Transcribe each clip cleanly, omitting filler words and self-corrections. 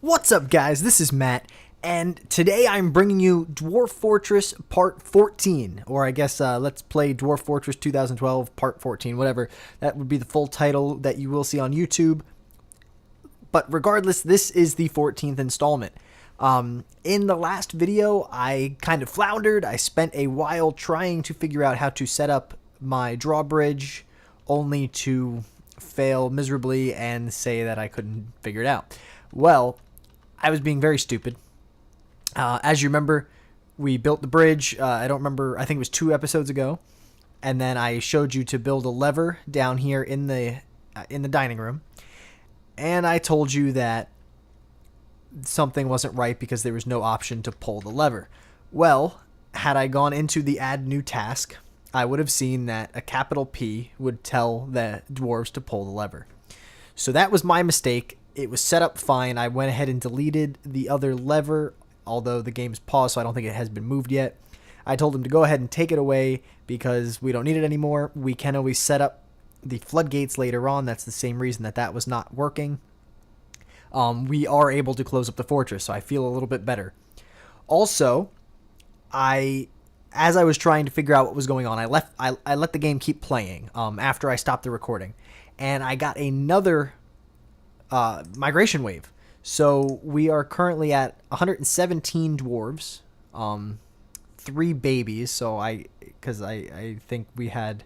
What's up, guys? This is Matt, and today I'm bringing you Dwarf Fortress Part 14, or I guess let's play Dwarf Fortress 2012 Part 14, whatever. That would be the full title that you will see on YouTube. But regardless, this is the 14th installment. In the last video, I kind of floundered. I spent a while trying to figure out how to set up my drawbridge, only to fail miserably and say that I couldn't figure it out. Well, I was being very stupid. As you remember, we built the bridge. I don't remember. I think it was 2 episodes ago, and then I showed you to build a lever down here in the dining room, and I told you that something wasn't right because there was no option to pull the lever. Well, had I gone into the add new task, I would have seen that a capital P would tell the dwarves to pull the lever. So that was my mistake. It was set up fine. I went ahead and deleted the other lever, although the game's paused, so I don't think it has been moved yet. I told him to go ahead and take it away because we don't need it anymore. We can always set up the floodgates later on. That's the same reason that was not working. We are able to close up the fortress, so I feel a little bit better. Also, as I was trying to figure out what was going on, I let the game keep playing after I stopped the recording, and I got another migration wave. So we are currently at 117 dwarves, 3 babies. So I think we had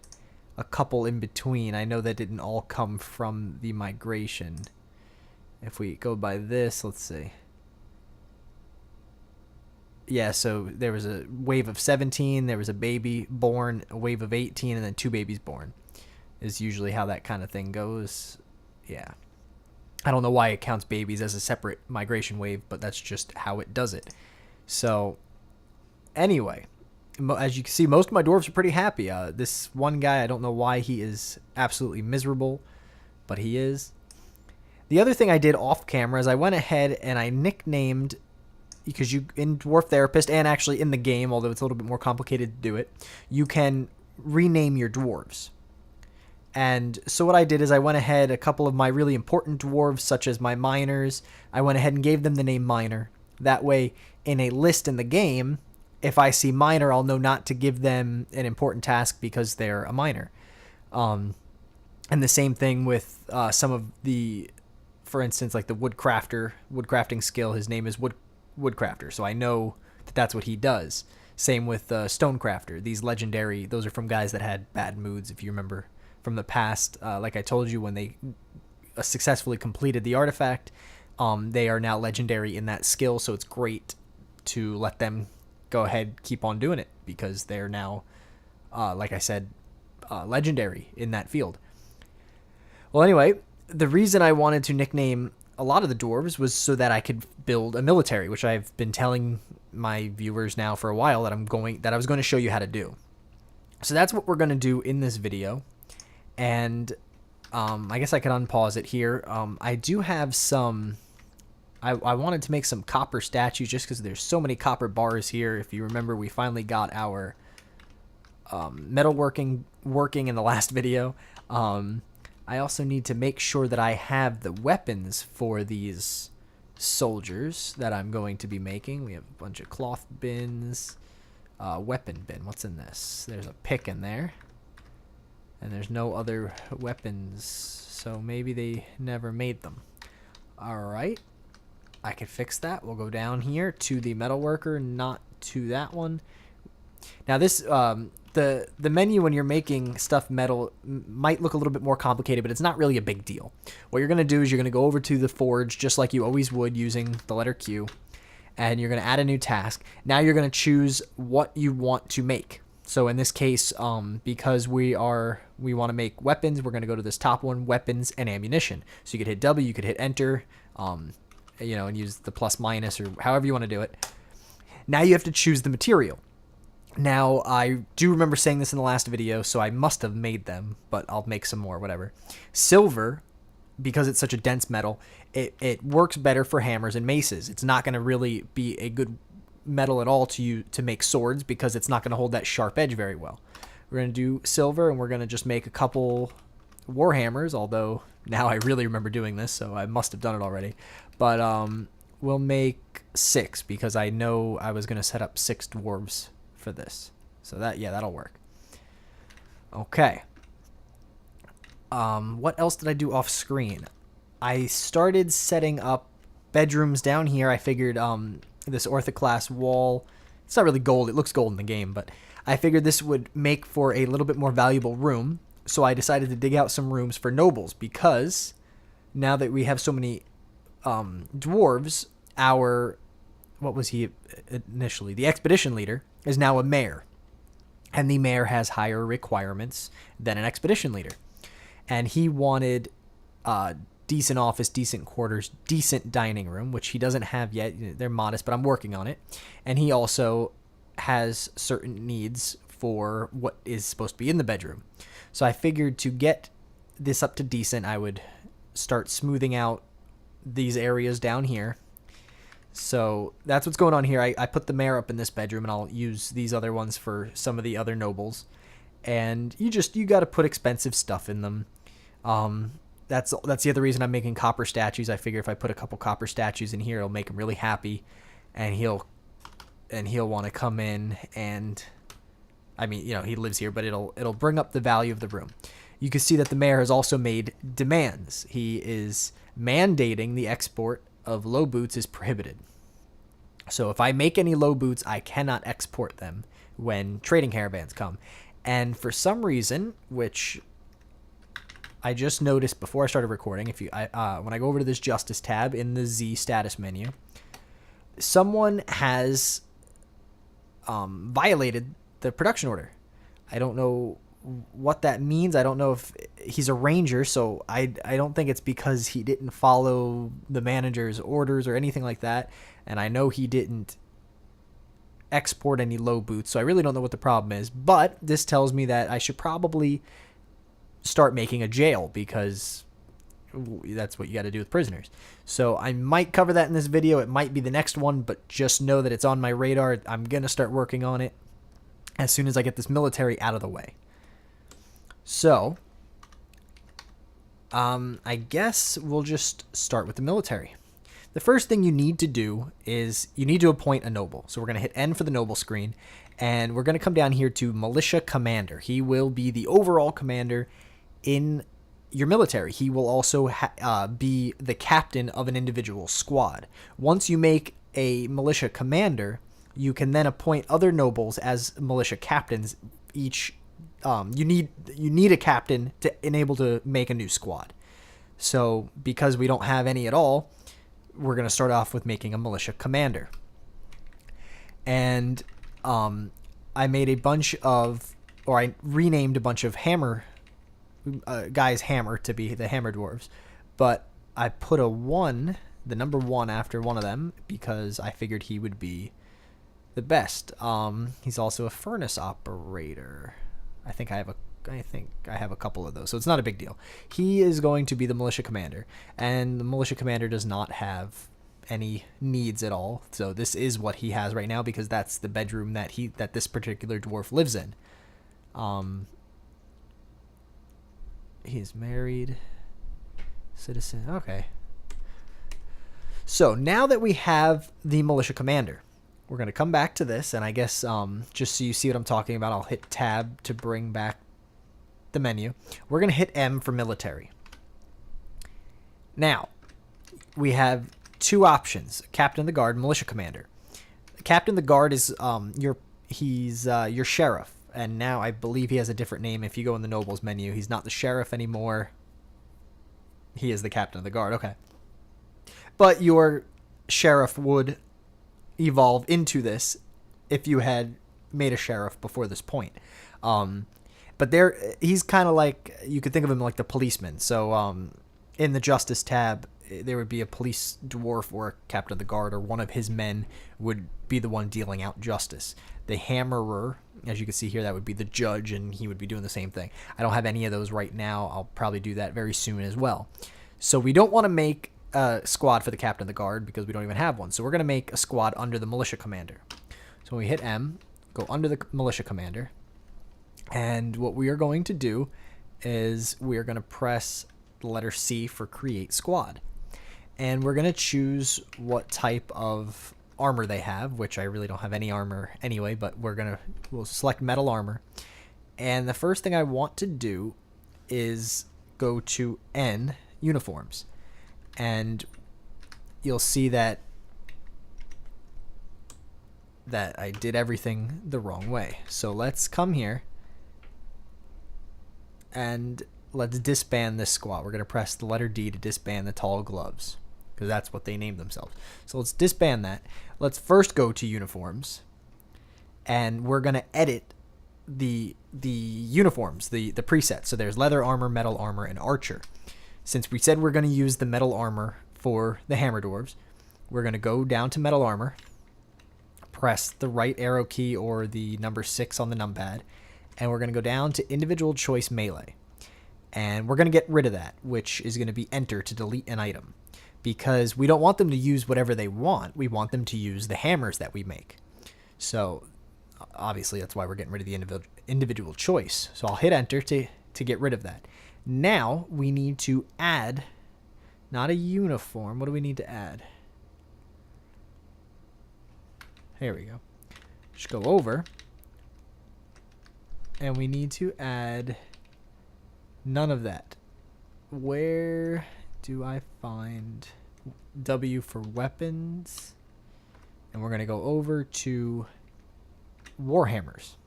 a couple in between. I know that didn't all come from the migration. If we go by this, let's see. Yeah, so there was a wave of 17, there was a baby born, a wave of 18, and then 2 babies born. Is usually how that kind of thing goes. Yeah. I don't know why it counts babies as a separate migration wave, but that's just how it does it. So, anyway, as you can see, most of my dwarves are pretty happy. This one guy, I don't know why he is absolutely miserable, but he is. The other thing I did off camera is I went ahead and I nicknamed, because you in Dwarf Therapist and actually in the game, although it's a little bit more complicated to do it, you can rename your dwarves. And so what I did is I went ahead, a couple of my really important dwarves, such as my miners, I went ahead and gave them the name Miner. That way, in a list in the game, if I see Miner, I'll know not to give them an important task because they're a miner. And the same thing with some of the, for instance, like the woodcrafting skill, his name is Woodcrafter, so I know that that's what he does. Same with Stonecrafter. These legendary, those are from guys that had bad moods, if you remember from the past. Like I told you, when they successfully completed the artifact, they are now legendary in that skill, so it's great to let them go ahead, keep on doing it, because they're now, like I said, legendary in that field. Well, anyway, the reason I wanted to nickname a lot of the dwarves was so that I could build a military, which I've been telling my viewers now for a while that I was going to show you how to do. So that's what we're going to do in this video. And I guess I could unpause it here. I do have some... I wanted to make some copper statues just because there's so many copper bars here. If you remember, we finally got our metalworking working in the last video. I also need to make sure that I have the weapons for these soldiers that I'm going to be making. We have a bunch of cloth bins. Weapon bin. What's in this? There's a pick in there. And there's no other weapons, so maybe they never made them. Alright, I can fix that. We'll go down here to the metalworker, not to that one. Now this, the menu when you're making stuff metal might look a little bit more complicated, but it's not really a big deal. What you're going to do is you're going to go over to the forge, just like you always would using the letter Q, and you're going to add a new task. Now you're going to choose what you want to make. So in this case, because we want to make weapons, we're going to go to this top one, weapons and ammunition. So you could hit W, you could hit enter, and use the plus minus or however you want to do it. Now you have to choose the material. Now, I do remember saying this in the last video, so I must have made them, but I'll make some more, whatever. Silver, because it's such a dense metal, it works better for hammers and maces. It's not going to really be a good metal at all to make swords because it's not going to hold that sharp edge very well. We're going to do silver, and we're going to just make a couple warhammers, although now I really remember doing this, so I must have done it already. But we'll make 6 because I know I was going to set up 6 dwarves for this. So that'll work. Okay. What else did I do off screen? I started setting up bedrooms down here. I figured this orthoclast wall, it's not really gold. It looks gold in the game, but I figured this would make for a little bit more valuable room. So I decided to dig out some rooms for nobles because now that we have so many dwarves, what was he initially? The expedition leader is now a mayor. And the mayor has higher requirements than an expedition leader. And he wanted decent office, decent quarters, decent dining room, which he doesn't have yet. They're modest, but I'm working on it. And he also has certain needs for what is supposed to be in the bedroom. So I figured to get this up to decent, I would start smoothing out these areas down here. So that's what's going on here. I put the mayor up in this bedroom, and I'll use these other ones for some of the other nobles. And you got to put expensive stuff in them. That's the other reason I'm making copper statues. I figure if I put a couple copper statues in here, it'll make him really happy, and he'll want to come in. And I mean, he lives here, but it'll bring up the value of the room. You can see that the mayor has also made demands. He is mandating the export of low boots is prohibited. So if I make any low boots, I cannot export them when trading caravans come. And for some reason, which I just noticed before I started recording, when I go over to this Justice tab in the Z status menu, someone has violated the production order. I don't know what that means. I don't know if he's a ranger, so I don't think it's because he didn't follow the manager's orders or anything like that. And I know he didn't export any low boots, so I really don't know what the problem is. But this tells me that I should probably start making a jail, because that's what you got to do with prisoners. So I might cover that in this video. It might be the next one, but just know that it's on my radar. I'm going to start working on it as soon as I get this military out of the way. So I guess we'll just start with the military. The first thing you need to do is you need to appoint a noble. So we're going to hit N for the noble screen, and we're going to come down here to Militia Commander. He will be the overall commander in your military. He will also be the captain of an individual squad. Once you make a militia commander, you can then appoint other nobles as militia captains. Each you need a captain to enable to make a new squad. So because we don't have any at all, we're going to start off with making a militia commander. And I made a bunch of, or I renamed a bunch of hammer guys hammer to be the hammer dwarves, but I put the number 1 after one of them because I figured he would be the best. He's also a furnace operator. I think I have a couple of those, so it's not a big deal. He is going to be the militia commander, and the militia commander does not have any needs at all. So this is what he has right now because that's the bedroom that this particular dwarf lives in. He's married, citizen. Okay. So now that we have the militia commander, we're going to come back to this, and I guess just so you see what I'm talking about, I'll hit tab to bring back the menu. We're going to hit M for military. Now, we have 2 options: Captain of the Guard, Militia Commander. Captain of the Guard is your sheriff, and now I believe he has a different name. If you go in the Nobles menu, he's not the sheriff anymore. He is the Captain of the Guard. Okay. But your sheriff would evolve into this if you had made a sheriff before this point. But he's kind of like, you could think of him like the policeman. So in the Justice tab, there would be a police dwarf or a captain of the guard, or one of his men would be the one dealing out justice. The hammerer, as you can see here, that would be the judge, and he would be doing the same thing. I don't have any of those right now. I'll probably do that very soon as well. So we don't want to make a squad for the captain of the guard because we don't even have one. So we're going to make a squad under the militia commander. So when we hit M, go under the militia commander, and what we are going to do is we are going to press the letter C for create squad. And we're going to choose what type of armor they have, which I really don't have any armor anyway, but we'll select metal armor. And the first thing I want to do is go to N, uniforms. And you'll see that I did everything the wrong way. So let's come here and let's disband this squad. We're going to press the letter D to disband the tall gloves, because that's what they named themselves. So let's disband that. Let's first go to uniforms, and we're going to edit the uniforms, the presets. So there's leather armor, metal armor, and archer. Since we said we're going to use the metal armor for the hammer dwarves, we're going to go down to metal armor, press the right arrow key or the number 6 on the numpad, and we're going to go down to individual choice melee. And we're going to get rid of that, which is going to be enter to delete an item, because we don't want them to use whatever they want. We want them to use the hammers that we make. So obviously that's why we're getting rid of the individual choice. So I'll hit enter to get rid of that. Now we need to add, not a uniform. What do we need to add? There we go. Just go over, and we need to add none of that. Where do I find W for weapons? And we're going to go over to Warhammers.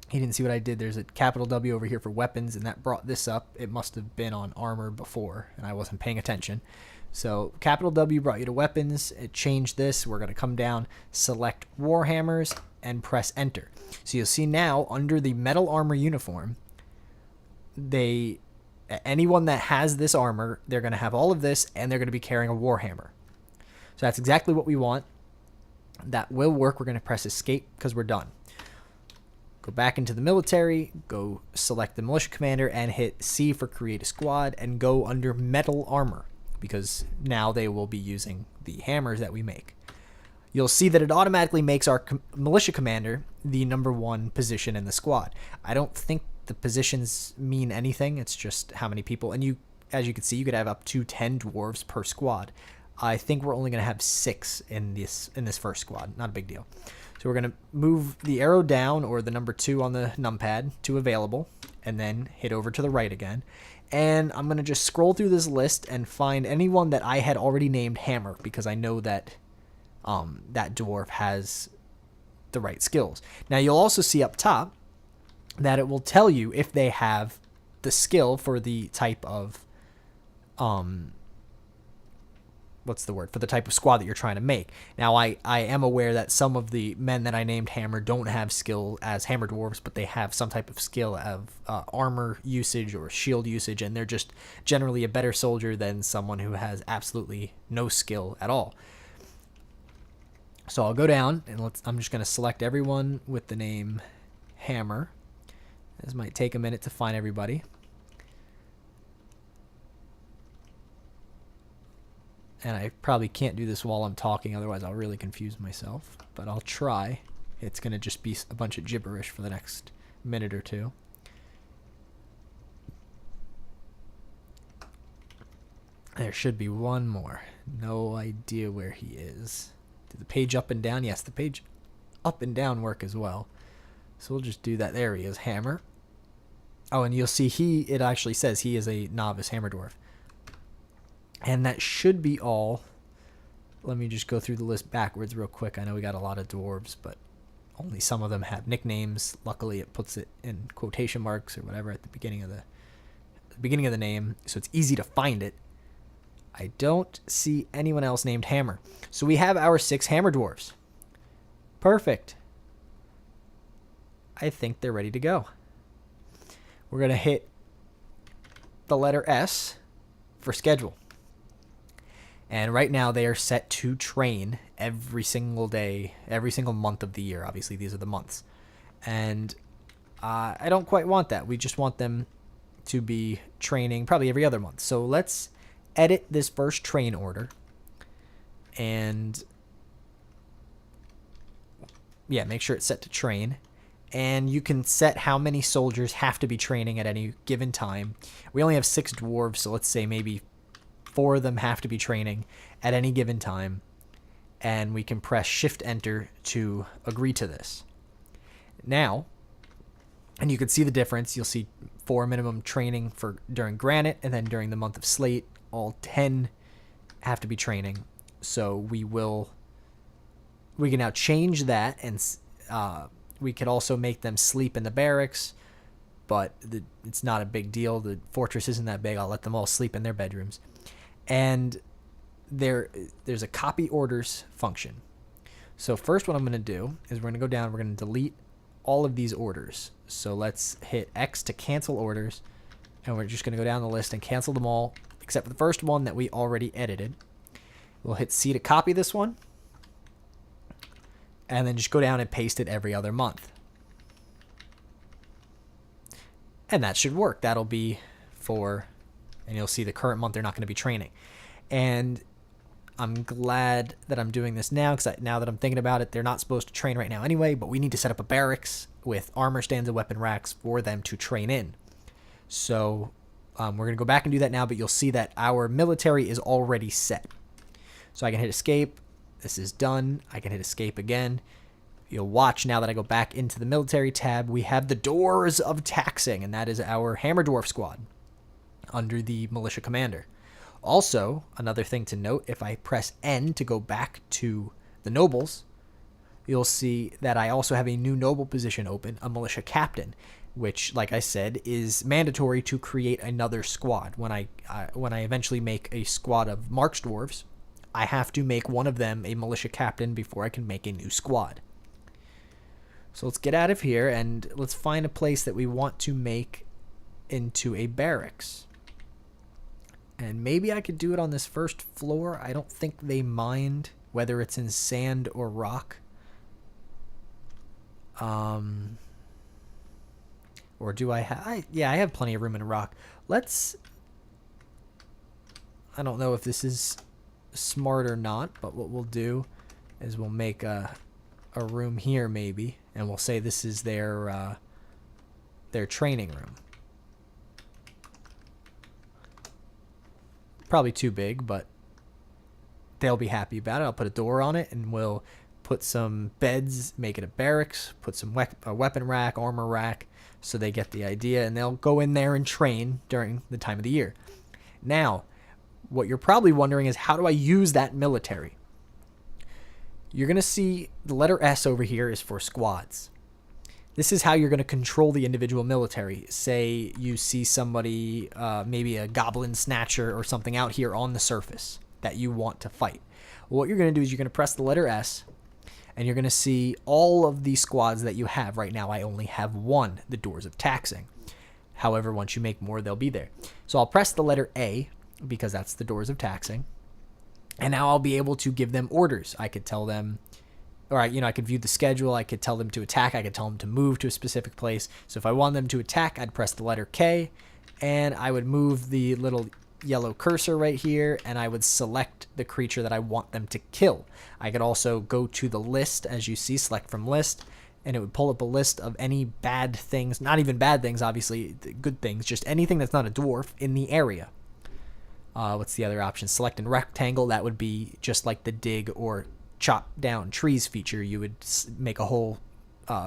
He didn't see what I did. There's a capital W over here for weapons, and that brought this up. It must have been on armor before, and I wasn't paying attention. So capital W brought you to weapons. It changed this. We're going to come down, select Warhammers, and press enter. So you'll see now under the metal armor uniform, anyone that has this armor, they're going to have all of this, and they're going to be carrying a Warhammer. So that's exactly what we want. That will work. We're going to press escape because we're done. Go back into the military, go select the militia commander, and hit C for create a squad, and go under metal armor, because now they will be using the hammers that we make. You'll see that it automatically makes our militia commander the #1 position in the squad. I don't think the positions mean anything. It's just how many people. And as you can see, you could have up to 10 dwarves per squad. I think we're only going to have 6 in this first squad. Not a big deal. So we're going to move the arrow down, or the number 2 on the numpad, to available, and then hit over to the right again. And I'm going to just scroll through this list and find anyone that I had already named Hammer, because I know that that dwarf has the right skills. Now you'll also see up top that it will tell you if they have the skill for the type of for the type of squad that you're trying to make. Now I am aware that some of the men that I named Hammer don't have skill as hammer dwarves, but they have some type of skill of armor usage or shield usage, and they're just generally a better soldier than someone who has absolutely no skill at all. So I'll go down, and I'm just going to select everyone with the name Hammer. This might take a minute to find everybody. And I probably can't do this while I'm talking, otherwise I'll really confuse myself. But I'll try. It's going to just be a bunch of gibberish for the next minute or two. There should be one more. No idea where he is. Did the page up and down? Yes, the page up and down work as well. So we'll just do that. There he is, Hammer. Oh, and you'll see it actually says he is a novice hammer dwarf. And that should be all. Let me just go through the list backwards real quick. I know we got a lot of dwarves, but only some of them have nicknames. Luckily, it puts it in quotation marks or whatever at the beginning of the name, so it's easy to find it. I don't see anyone else named Hammer. So we have our 6 hammer dwarves. Perfect. I think they're ready to go. We're going to hit the letter S for schedule. And right now they are set to train every single day, every single month of the year. Obviously, these are the months. And I don't quite want that. We just want them to be training probably every other month. So let's edit this first train order. And yeah, make sure it's set to train. And you can set how many soldiers have to be training at any given time. We only have 6 dwarves, so let's say maybe 4 of them have to be training at any given time, and we can press Shift Enter to agree to this. Now, and you can see the difference. You'll see 4 minimum training for during Granite, and then during the month of Slate, all 10 have to be training. So we can now change that, and we could also make them sleep in the barracks, but it's not a big deal. The fortress isn't that big. I'll let them all sleep in their bedrooms. And there's a copy orders function. So first what I'm going to do is we're going to go down, we're going to delete all of these orders. So let's hit X to cancel orders, and we're just going to go down the list and cancel them all except for the first one that we already edited. We'll hit C to copy this one, and then just go down and paste it every other month. And that should work. That'll be for, and you'll see the current month they're not going to be training. And I'm glad that I'm doing this now, because now that I'm thinking about it, they're not supposed to train right now anyway, but we need to set up a barracks with armor stands and weapon racks for them to train in. So we're going to go back and do that now, but you'll see that our military is already set. So I can hit escape. This is done. I can hit escape again. You'll watch now that I go back into the military tab, we have the Doors of Taxing, and that is our Hammer Dwarf squad under the militia commander. Also, another thing to note, if I press N to go back to the nobles, you'll see that I also have a new noble position open, a militia captain, which, like I said, is mandatory to create another squad. When I eventually make a squad of Marks Dwarves, I have to make one of them a militia captain before I can make a new squad. So let's get out of here and let's find a place that we want to make into a barracks. And maybe I could do it on this first floor. I don't think they mind whether it's in sand or rock. Or do I have... Yeah, I have plenty of room in rock. Let's... I don't know if this is smart or not, but what we'll do is we'll make a room here maybe, and we'll say this is their training room. Probably too big, but they'll be happy about it. I'll put a door on it, and we'll put some beds, make it a barracks, put some a weapon rack, armor rack, so they get the idea, and they'll go in there and train during the time of the year. Now, what you're probably wondering is, how do I use that military? You're going to see the letter S over here is for squads. This is how you're going to control the individual military. Say you see somebody, maybe a goblin snatcher or something out here on the surface that you want to fight. Well, what you're going to do is you're going to press the letter S, and you're going to see all of the squads that you have. Right now, I only have one, the Doors of Taxing. However, once you make more, they'll be there. So I'll press the letter A, because that's the Doors of Taxing. And now I'll be able to give them orders. I could tell them, or I could view the schedule. I could tell them to attack. I could tell them to move to a specific place. So if I want them to attack, I'd press the letter K, and I would move the little yellow cursor right here, and I would select the creature that I want them to kill. I could also go to the list, as you see, select from list, and it would pull up a list of any bad things, not even bad things, obviously, good things, just anything that's not a dwarf in the area. What's the other option? Select in rectangle. That would be just like the dig or chop down trees feature. You would make a whole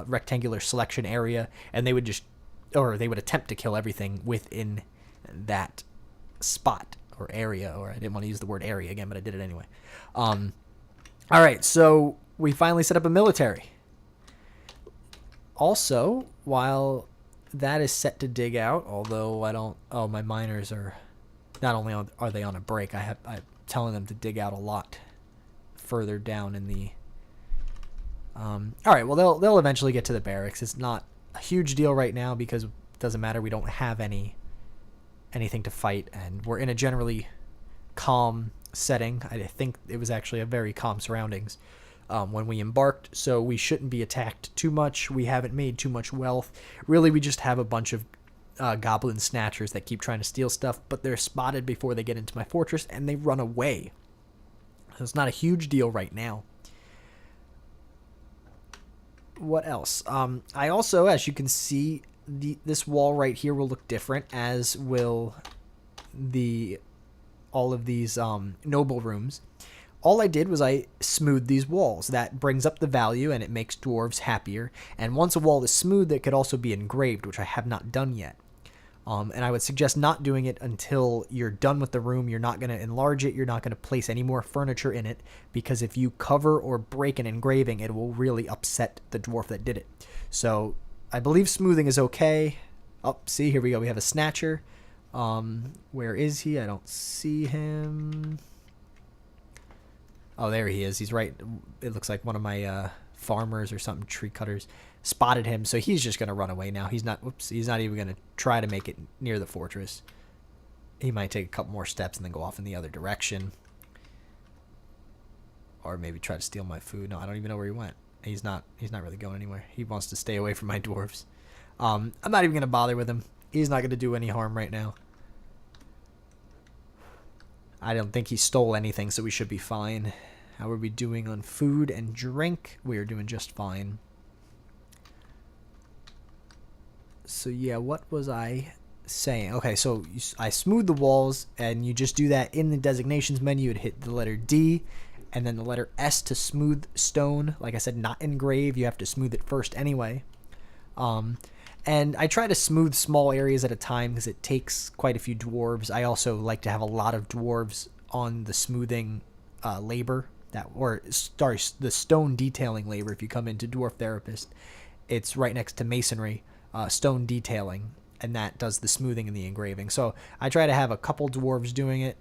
rectangular selection area, and they would attempt to kill everything within that spot or area. Or I didn't want to use the word area again, but I did it anyway. All right, so we finally set up a military. Also, while that is set to dig out, although I don't... Oh, my miners are... Not only are they on a break, I'm telling them to dig out a lot further down in the... all right, well, they'll eventually get to the barracks. It's not a huge deal right now because it doesn't matter. We don't have anything to fight, and we're in a generally calm setting. I think it was actually a very calm surroundings when we embarked, so we shouldn't be attacked too much. We haven't made too much wealth. Really, we just have a bunch of goblin snatchers that keep trying to steal stuff, but they're spotted before they get into my fortress, and they run away. So it's not a huge deal right now. What else? I also, as you can see, this wall right here will look different, as will the all of these noble rooms, all I did was I smoothed these walls. That brings up the value and it makes dwarves happier. And once a wall is smooth, it could also be engraved, which I have not done yet. And I would suggest not doing it until you're done with the room. You're not going to enlarge it. You're not going to place any more furniture in it, because if you cover or break an engraving, it will really upset the dwarf that did it. So I believe smoothing is okay. Oh, see, here we go. We have a snatcher. Where is he? I don't see him. Oh, there he is. He's right. It looks like one of my farmers or something, tree cutters, spotted him. So he's just going to run away now. He's not, whoops, he's not even going to try to make it near the fortress. He might take a couple more steps and then go off in the other direction. Or maybe try to steal my food. No, I don't even know where he went. He's not really going anywhere. He wants to stay away from my dwarves. I'm not even going to bother with him. He's not going to do any harm right now. I don't think he stole anything, so we should be fine. How are we doing on food and drink? We are doing just fine. So yeah, what was I saying? Okay, so I smoothed the walls, and you just do that in the designations menu. You'd hit the letter D, and then the letter S to smooth stone. Like I said, not engrave. You have to smooth it first anyway. And I try to smooth small areas at a time because it takes quite a few dwarves. I also like to have a lot of dwarves on the smoothing labor, the stone detailing labor. If you come into Dwarf Therapist, it's right next to masonry, stone detailing, and that does the smoothing and the engraving. So I try to have a couple dwarves doing it.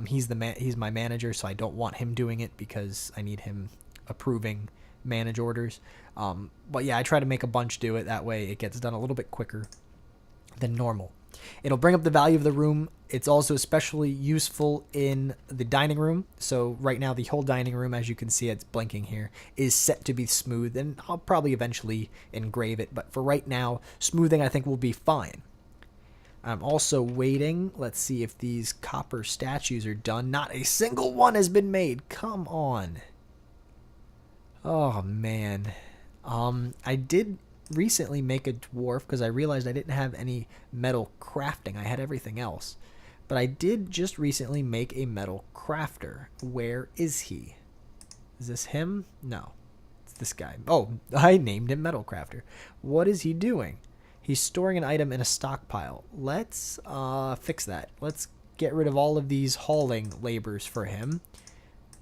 He's my manager, so I don't want him doing it because I need him approving manage orders. But yeah, I try to make a bunch do it. That way it gets done a little bit quicker than normal. It'll bring up the value of the room. It's also especially useful in the dining room. So right now the whole dining room, as you can see, it's blinking here, is set to be smooth, and I'll probably eventually engrave it. But for right now, smoothing I think will be fine. I'm also waiting. Let's see if these copper statues are done. Not a single one has been made. Come on. Oh, man. I did recently make a dwarf because I realized I didn't have any metal crafting. I had everything else. But I did just recently make a metal crafter. Where is he? Is this him? No. It's this guy. Oh, I named him Metal Crafter. What is he doing? He's storing an item in a stockpile. Let's fix that. Let's get rid of all of these hauling labors for him.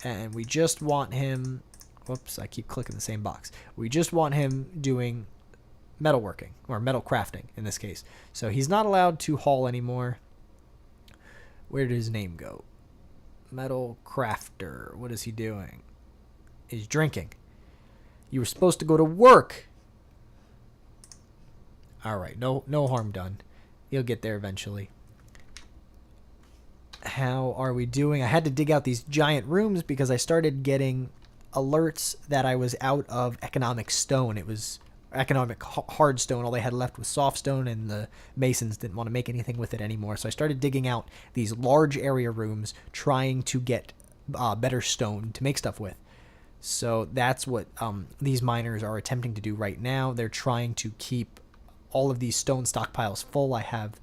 And we just want him... Whoops, I keep clicking the same box. We just want him doing metalworking, or metal crafting in this case. So he's not allowed to haul anymore. Where did his name go? Metal crafter. What is he doing? He's drinking. You were supposed to go to work. Alright, no harm done. He'll get there eventually. How are we doing? I had to dig out these giant rooms because I started getting alerts that I was out of economic stone. It was economic hard stone. All they had left was soft stone, and the masons didn't want to make anything with it anymore. So I started digging out these large area rooms, trying to get better stone to make stuff with. So that's what these miners are attempting to do right now. They're trying to keep all of these stone stockpiles full. I have,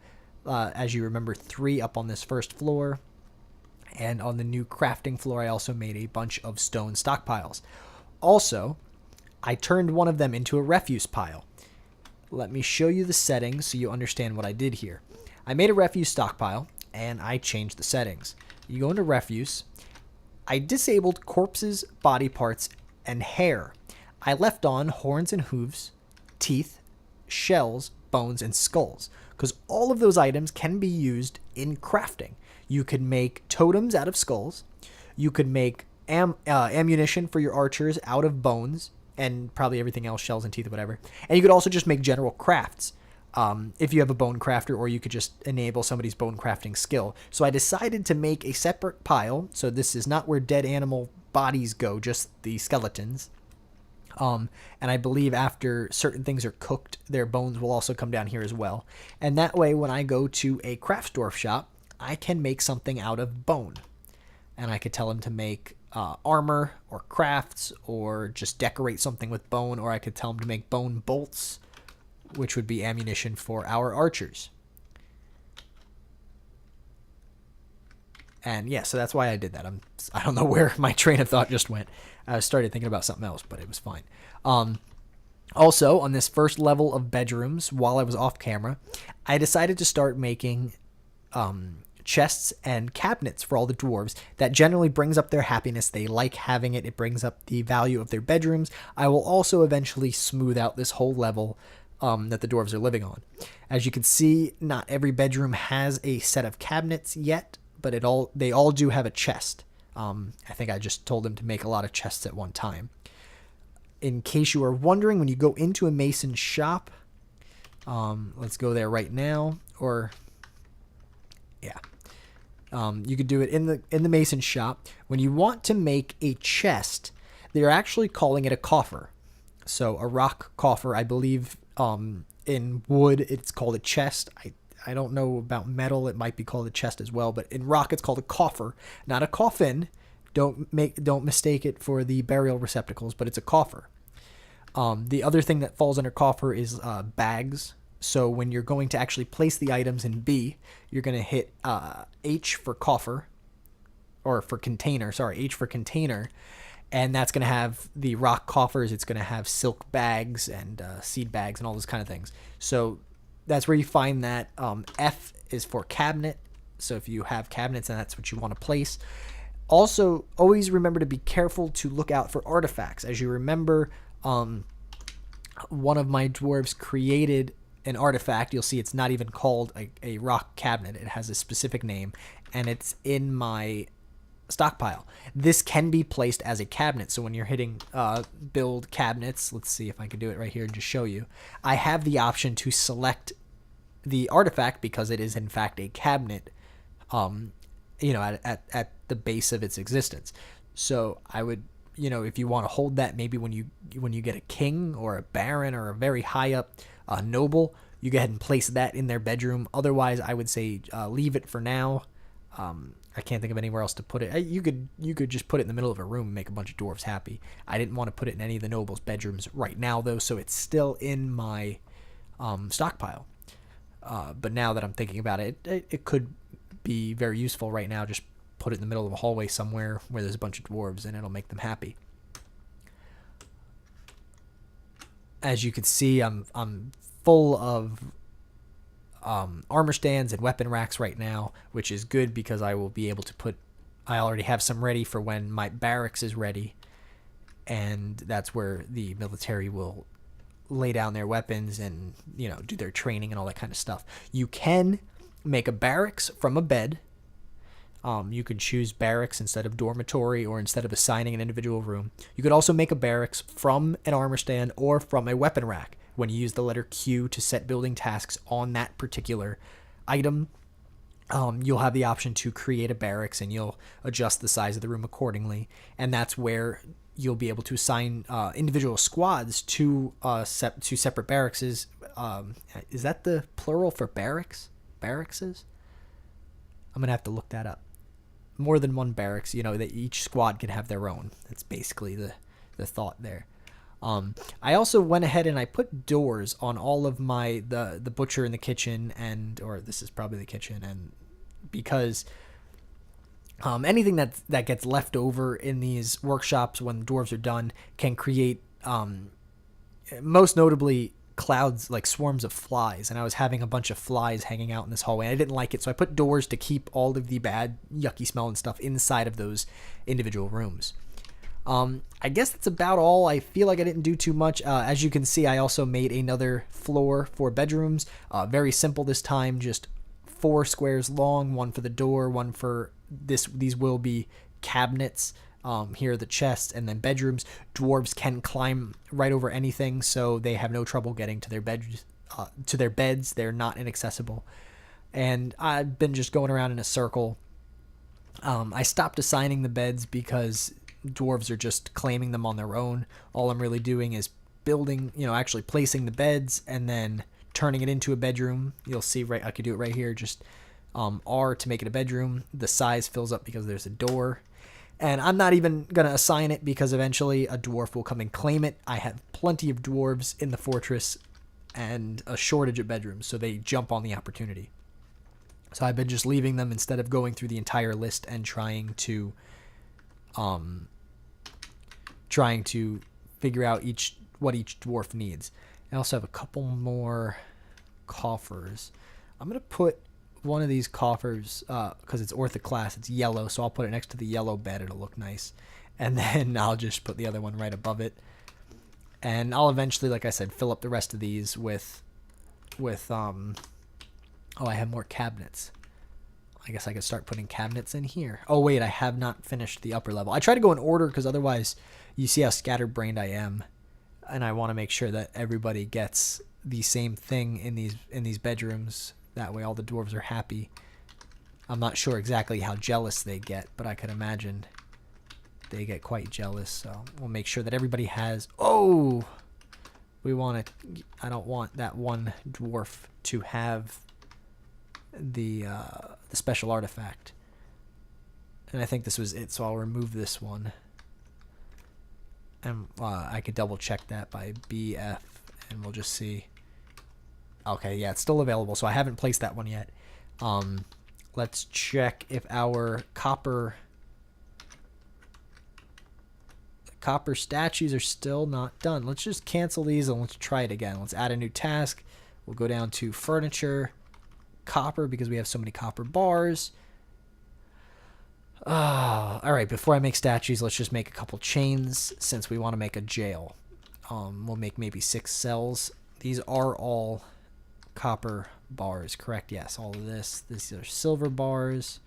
as you remember, 3 up on this first floor. And on the new crafting floor, I also made a bunch of stone stockpiles. Also, I turned one of them into a refuse pile. Let me show you the settings so you understand what I did here. I made a refuse stockpile, and I changed the settings. You go into refuse. I disabled corpses, body parts, and hair. I left on horns and hooves, teeth, shells, bones, and skulls, because all of those items can be used in crafting. You could make totems out of skulls. You could make ammunition for your archers out of bones, and probably everything else, shells and teeth or whatever. And you could also just make general crafts if you have a bone crafter, or you could just enable somebody's bone crafting skill. So I decided to make a separate pile. So this is not where dead animal bodies go, just the skeletons. And I believe after certain things are cooked, their bones will also come down here as well. And that way, when I go to a craftsdwarf shop, I can make something out of bone. And I could tell him to make armor or crafts, or just decorate something with bone, or I could tell him to make bone bolts, which would be ammunition for our archers. And yeah, so that's why I did that. I don't know where my train of thought just went. I started thinking about something else, but it was fine. Also, on this first level of bedrooms, while I was off camera, I decided to start making chests and cabinets for all the dwarves. That generally brings up their happiness. They like having it. It brings up the value of their bedrooms. I will also eventually smooth out this whole level that the dwarves are living on. As you can see, not every bedroom has a set of cabinets yet, but they all do have a chest. I think I just told them to make a lot of chests at one time. In case you are wondering, when you go into a mason shop, let's go there right now, or yeah, you could do it in the mason shop. When you want to make a chest, they're actually calling it a coffer. So a rock coffer, I believe. In wood, it's called a chest. I don't know about metal. It might be called a chest as well, but in rock, it's called a coffer, not a coffin. Don't mistake it for the burial receptacles, but it's a coffer. The other thing that falls under coffer is bags. So when you're going to actually place the items in B, you're going to hit H for coffer, or for container. Sorry, H for container. And that's going to have the rock coffers. It's going to have silk bags and seed bags and all those kind of things. So that's where you find that. F is for cabinet. So if you have cabinets and that's what you want to place. Also, always remember to be careful to look out for artifacts. As you remember, one of my dwarves created an artifact. You'll see it's not even called a rock cabinet. It has a specific name, and it's in my stockpile. This can be placed as a cabinet. So when you're hitting build cabinets, let's see if I can do it right here and just show you. I have the option to select the artifact because it is in fact a cabinet, at the base of its existence. So I would, if you want to hold that, maybe when you get a king or a baron or a very high up noble, you go ahead and place that in their bedroom. Otherwise, I would say leave it for now. I can't think of anywhere else to put it. You could just put it in the middle of a room and make a bunch of dwarves happy. I didn't want to put it in any of the nobles' bedrooms right now, though, so it's still in my stockpile. But now that I'm thinking about it, it could be very useful right now. Just put it in the middle of a hallway somewhere where there's a bunch of dwarves, and it'll make them happy. As you can see, I'm full of armor stands and weapon racks right now, which is good because I will be able to I already have some ready for when my barracks is ready, and that's where the military will lay down their weapons and do their training and all that kind of stuff. You can make a barracks from a bed. You can choose barracks instead of dormitory or instead of assigning an individual room. You could also make a barracks from an armor stand or from a weapon rack. When you use the letter Q to set building tasks on that particular item, you'll have the option to create a barracks, and you'll adjust the size of the room accordingly. And that's where you'll be able to assign individual squads to separate barracks. Is that the plural for barracks? Barrackses? I'm going to have to look that up. More than one barracks, that each squad can have their own. That's basically the thought there. I also went ahead and I put doors on all of the butcher in the kitchen, or this is probably the kitchen, and because anything that gets left over in these workshops when the dwarves are done can create most notably clouds, like swarms of flies, and I was having a bunch of flies hanging out in this hallway, and I didn't like it, so I put doors to keep all of the bad yucky smell and stuff inside of those individual rooms. I guess that's about all. I feel like I didn't do too much. As you can see, I also made another floor for bedrooms. Very simple this time, just 4 squares long, one for the door, one for these will be cabinets. Here are the chests, and then bedrooms. Dwarves can climb right over anything, so they have no trouble getting to their beds. They're not inaccessible. And I've been just going around in a circle. I stopped assigning the beds because dwarves are just claiming them on their own. All I'm really doing is building, actually placing the beds and then turning it into a bedroom. You'll see I could do it right here. Just R to make it a bedroom. The size fills up because there's a door. And I'm not even going to assign it because eventually a dwarf will come and claim it. I have plenty of dwarves in the fortress and a shortage of bedrooms, so they jump on the opportunity. So I've been just leaving them instead of going through the entire list and trying to figure out what each dwarf needs. I also have a couple more coffers. I'm going to put one of these coffers, because it's orthoclass, it's yellow, so I'll put it next to the yellow bed. It'll look nice. And then I'll just put the other one right above it. And I'll eventually, like I said, fill up the rest of these with I have more cabinets. I guess I could start putting cabinets in here. Oh, wait, I have not finished the upper level. I try to go in order because otherwise you see how scatterbrained I am. And I want to make sure that everybody gets the same thing in these bedrooms. That way all the dwarves are happy. I'm not sure exactly how jealous they get, but I could imagine they get quite jealous. So we'll make sure that everybody has... Oh! I don't want that one dwarf to have the special artifact. And I think this was it, so I'll remove this one. And I could double check that by BF, and we'll just see. Okay, yeah, it's still available, so I haven't placed that one yet. Let's check if our copper statues are still not done. Let's just cancel these and let's try it again. Let's add a new task. We'll go down to furniture, copper, because we have so many copper bars. All right, before I make statues, let's just make a couple chains since we want to make a jail. We'll make maybe 6 cells. These are all copper bars, correct? Yes, all of this. These are silver bars,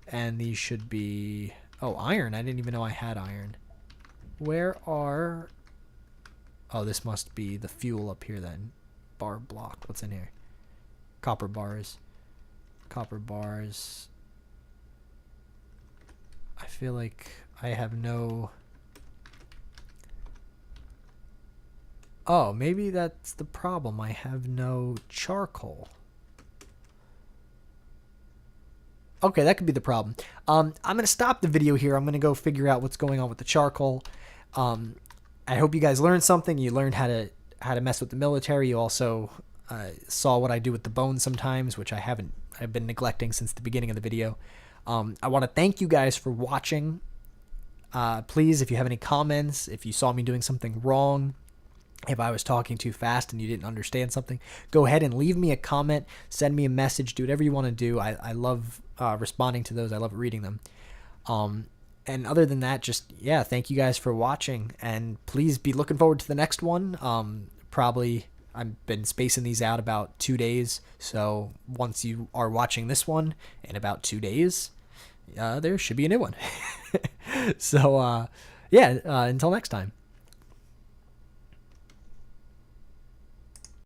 and these should be... Oh, iron. I didn't even know I had iron. Where are... Oh, this must be the fuel up here then. Bar block. What's in here? Copper bars. Copper bars. I feel like I have no... Oh, maybe that's the problem. I have no charcoal. Okay, that could be the problem. I'm going to stop the video here. I'm going to go figure out what's going on with the charcoal. I hope you guys learned something. You learned how to mess with the military. You also saw what I do with the bones sometimes, which I've been neglecting since the beginning of the video. I want to thank you guys for watching. Please, if you have any comments, if you saw me doing something wrong, if I was talking too fast and you didn't understand something, go ahead and leave me a comment, send me a message, do whatever you want to do. I love responding to those. I love reading them. And other than that, just, yeah, thank you guys for watching, and please be looking forward to the next one. Probably, I've been spacing these out about 2 days, so once you are watching this one in about 2 days, there should be a new one. So, yeah, until next time.